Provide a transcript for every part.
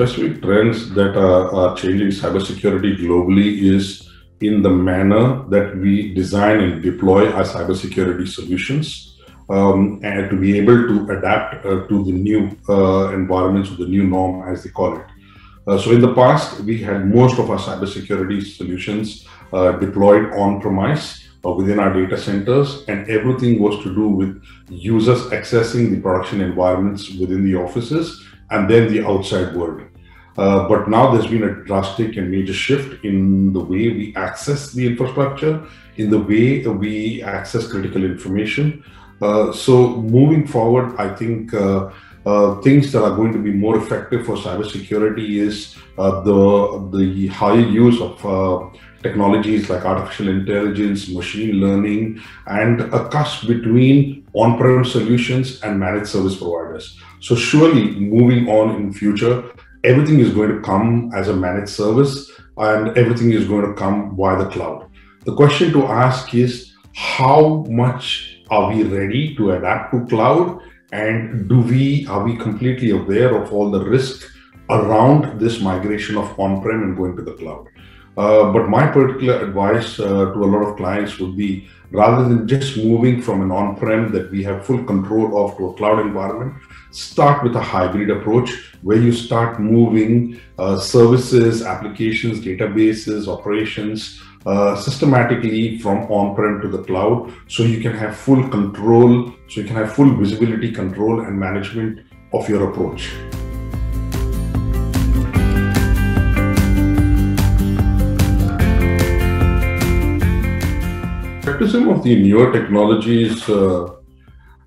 specific trends that are changing cybersecurity globally is in the manner that we design and deploy our cybersecurity solutions, and to be able to adapt to the new environments, or the new norm, as they call it. So in the past, we had most of our cybersecurity solutions deployed on-premise within our data centers, and everything was to do with users accessing the production environments within the offices and then the outside world. But now there's been a drastic and major shift in the way we access the infrastructure, in the way we access critical information. So moving forward, I think things that are going to be more effective for cybersecurity is the higher use of technologies like artificial intelligence, machine learning, and a cusp between on-prem solutions and managed service providers. So surely moving on in future, everything is going to come as a managed service and everything is going to come via the cloud. The question to ask is, how much are we ready to adapt to cloud? And are we completely aware of all the risk around this migration of on-prem and going to the cloud? But my particular advice to a lot of clients would be, rather than just moving from an on-prem that we have full control of to a cloud environment, start with a hybrid approach where you start moving services, applications, databases, operations systematically from on-prem to the cloud, so you can have full control, so you can have full visibility, control, and management of your approach. Some of the newer technologies,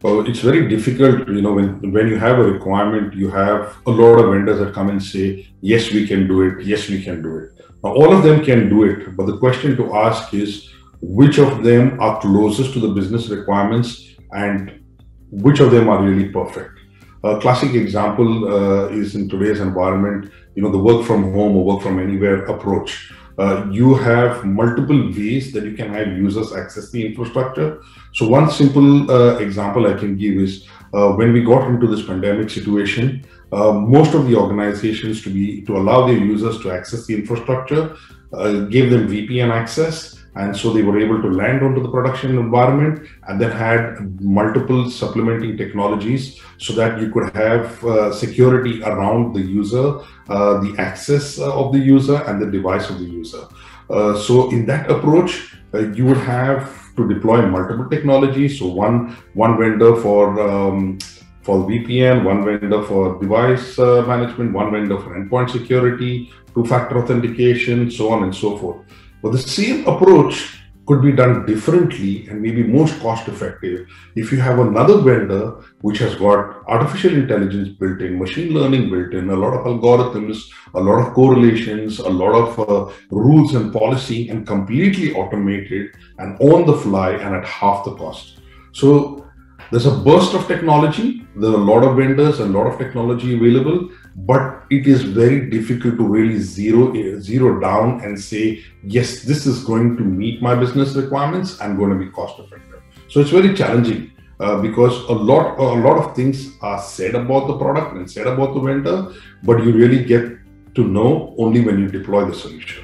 it's very difficult, when you have a requirement, you have a lot of vendors that come and say, yes, we can do it, yes, we can do it. Now, all of them can do it, but the question to ask is, which of them are closest to the business requirements and which of them are really perfect? A classic example is in today's environment, the work from home or work from anywhere approach. You have multiple ways that you can have users access the infrastructure. So one simple example I can give is when we got into this pandemic situation, most of the organizations to allow their users to access the infrastructure gave them VPN access. And so they were able to land onto the production environment and then had multiple supplementing technologies so that you could have security around the user, the access of the user and the device of the user. So in that approach, you would have to deploy multiple technologies. So one vendor for VPN, one vendor for device management, one vendor for endpoint security, two-factor authentication, so on and so forth. But the same approach could be done differently and maybe most cost effective if you have another vendor which has got artificial intelligence built in, machine learning built in, a lot of algorithms, a lot of correlations, a lot of rules and policy, and completely automated and on the fly and at half the cost. So there's a burst of technology. There are a lot of vendors and a lot of technology available, but it is very difficult to really zero down and say, yes, this is going to meet my business requirements and going to be cost effective. So it's very challenging because a lot of things are said about the product and said about the vendor, but you really get to know only when you deploy the solution.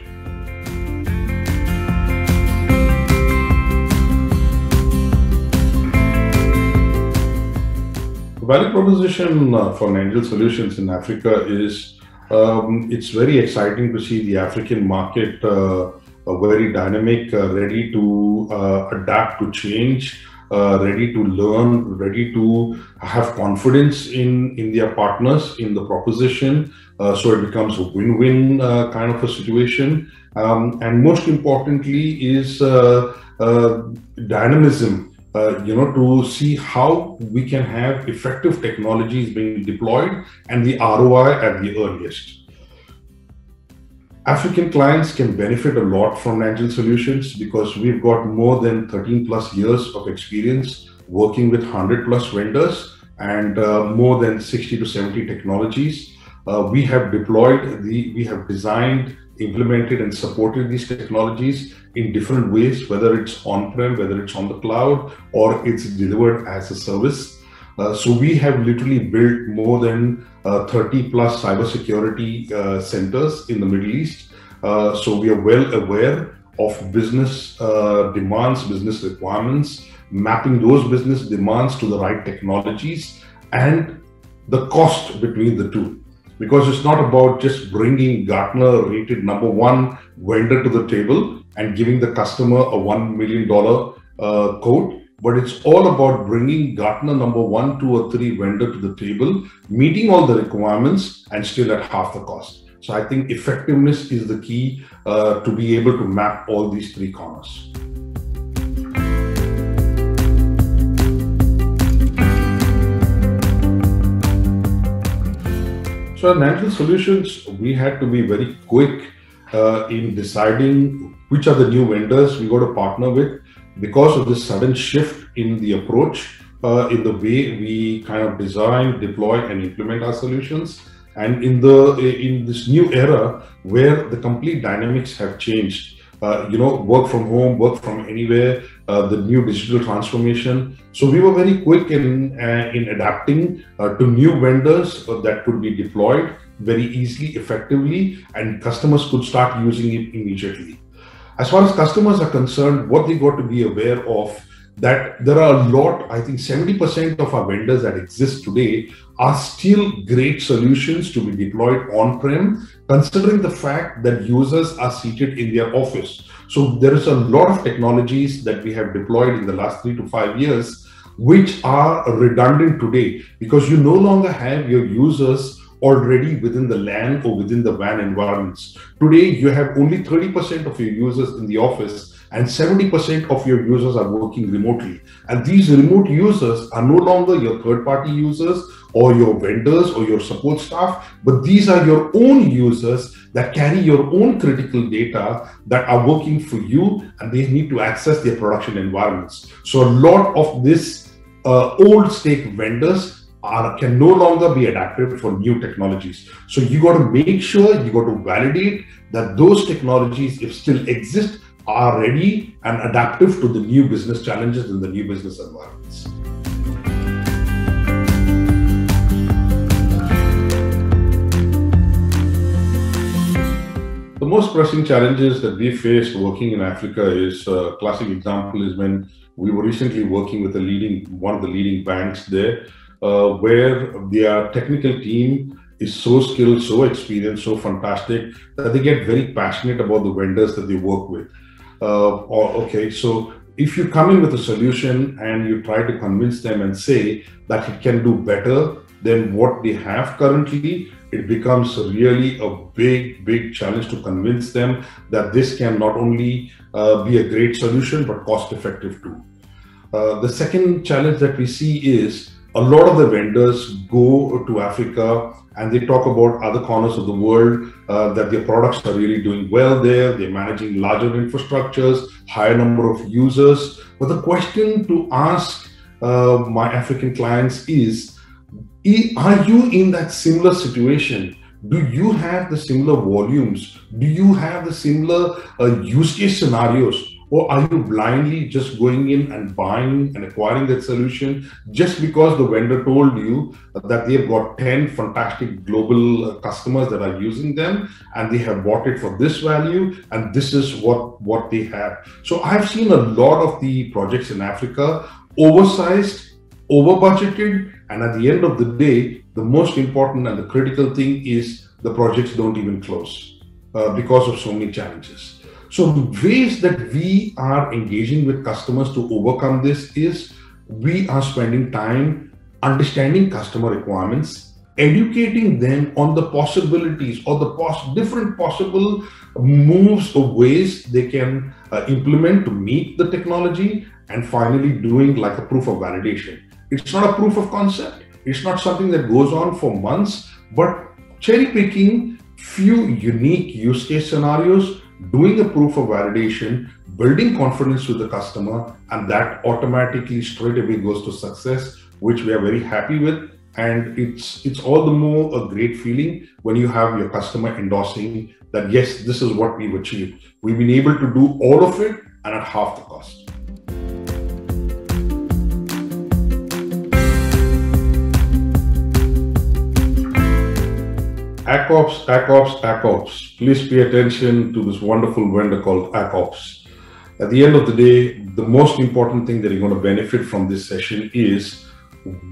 Value proposition for Nangel Solutions in Africa is it's very exciting to see the African market very dynamic, ready to adapt to change, ready to learn, ready to have confidence in their partners, in the proposition. So it becomes a win-win kind of a situation. And most importantly is dynamism. To see how we can have effective technologies being deployed and the ROI at the earliest. African clients can benefit a lot from Nangel Solutions because we've got more than 13 plus years of experience working with 100 plus vendors and more than 60 to 70 technologies. We have designed, implemented and supported these technologies in different ways, whether it's on-prem, whether it's on the cloud, or it's delivered as a service. So we have literally built more than 30 plus cybersecurity centers in the Middle East. So we are well aware of business demands, business requirements, mapping those business demands to the right technologies and the cost between the two. Because it's not about just bringing Gartner rated #1 vendor to the table and giving the customer a $1 million quote, but it's all about bringing Gartner #1, 2, or 3 vendor to the table, meeting all the requirements and still at half the cost. So I think effectiveness is the key to be able to map all these 3 corners. So at Nantel Solutions, we had to be very quick in deciding which are the new vendors we got to partner with because of this sudden shift in the approach, in the way we kind of design, deploy, and implement our solutions. And in this new era where the complete dynamics have changed, work from home, work from anywhere, the new digital transformation. So we were very quick in adapting to new vendors that could be deployed very easily, effectively, and customers could start using it immediately. As far as customers are concerned, what they got to be aware of that there are a lot, I think 70% of our vendors that exist today are still great solutions to be deployed on-prem, considering the fact that users are seated in their office. So there is a lot of technologies that we have deployed in the last 3 to 5 years, which are redundant today because you no longer have your users already within the LAN or within the WAN environments. Today, you have only 30% of your users in the office and 70% of your users are working remotely. And these remote users are no longer your third-party users or your vendors or your support staff, but these are your own users that carry your own critical data that are working for you and they need to access their production environments. So a lot of this old stake vendors can no longer be adapted for new technologies. So you got to make sure, you got to validate that those technologies, if still exist, are ready and adaptive to the new business challenges and the new business environments. The most pressing challenges that we faced working in Africa is a classic example is when we were recently working with one of the leading banks there, where their technical team is so skilled, so experienced, so fantastic that they get very passionate about the vendors that they work with. So if you come in with a solution and you try to convince them and say that it can do better than what they have currently, it becomes really a big challenge to convince them that this can not only be a great solution, but cost effective too. The second challenge that we see is a lot of the vendors go to Africa and they talk about other corners of the world, that their products are really doing well there. They're managing larger infrastructures, higher number of users. But the question to ask my African clients is, are you in that similar situation? Do you have the similar volumes? Do you have the similar use case scenarios? Or are you blindly just going in and buying and acquiring that solution just because the vendor told you that they've got 10 fantastic global customers that are using them and they have bought it for this value and this is what they have? So I've seen a lot of the projects in Africa oversized, over budgeted, and at the end of the day, the most important and the critical thing is the projects don't even close because of so many challenges. So the ways that we are engaging with customers to overcome this is we are spending time understanding customer requirements, educating them on the possibilities or the different possible moves or ways they can implement to meet the technology, and finally doing like a proof of validation. It's not a proof of concept. It's not something that goes on for months, but cherry picking few unique use case scenarios, doing a proof of validation, building confidence with the customer, and that automatically straight away goes to success, which we are very happy with. And it's all the more a great feeling when you have your customer endorsing that, yes, this is what we've achieved. We've been able to do all of it and at half the cost. ACOPS. Please pay attention to this wonderful vendor called ACOPS. At the end of the day, the most important thing that you're going to benefit from this session is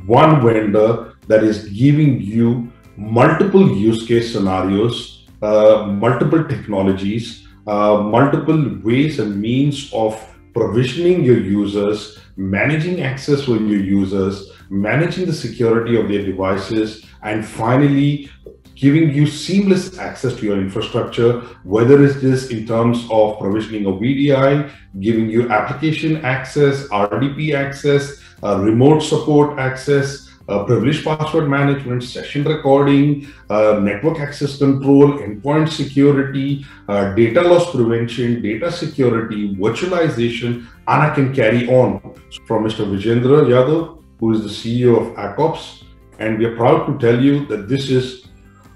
one vendor that is giving you multiple use case scenarios, multiple technologies, multiple ways and means of provisioning your users, managing access for your users, managing the security of their devices, and finally giving you seamless access to your infrastructure, whether it is in terms of provisioning of VDI, giving you application access, RDP access, remote support access, privileged password management, session recording, network access control, endpoint security, data loss prevention, data security, virtualization, and I can carry on. From Mr. Vijendra Yadav, who is the CEO of ACOPS, and we are proud to tell you that this is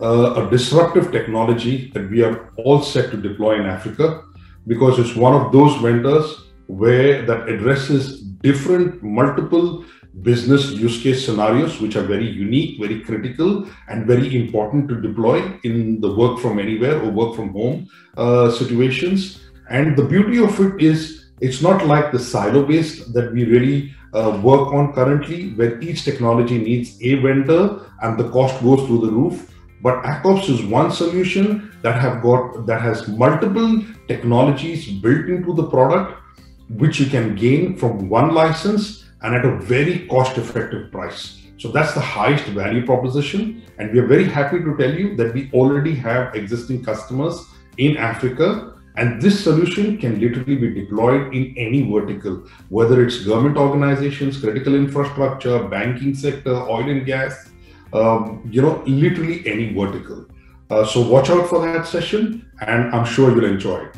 a disruptive technology that we are all set to deploy in Africa, because it's one of those vendors where that addresses different multiple business use case scenarios, which are very unique, very critical, and very important to deploy in the work from anywhere or work from home situations. And the beauty of it is it's not like the silo-based that we really work on currently, where each technology needs a vendor and the cost goes through the roof. But ACOPS is one solution that has multiple technologies built into the product, which you can gain from one license and at a very cost-effective price. So that's the highest value proposition. And we are very happy to tell you that we already have existing customers in Africa. And this solution can literally be deployed in any vertical, whether it's government organizations, critical infrastructure, banking sector, oil and gas, literally any vertical. So watch out for that session, and I'm sure you'll enjoy it.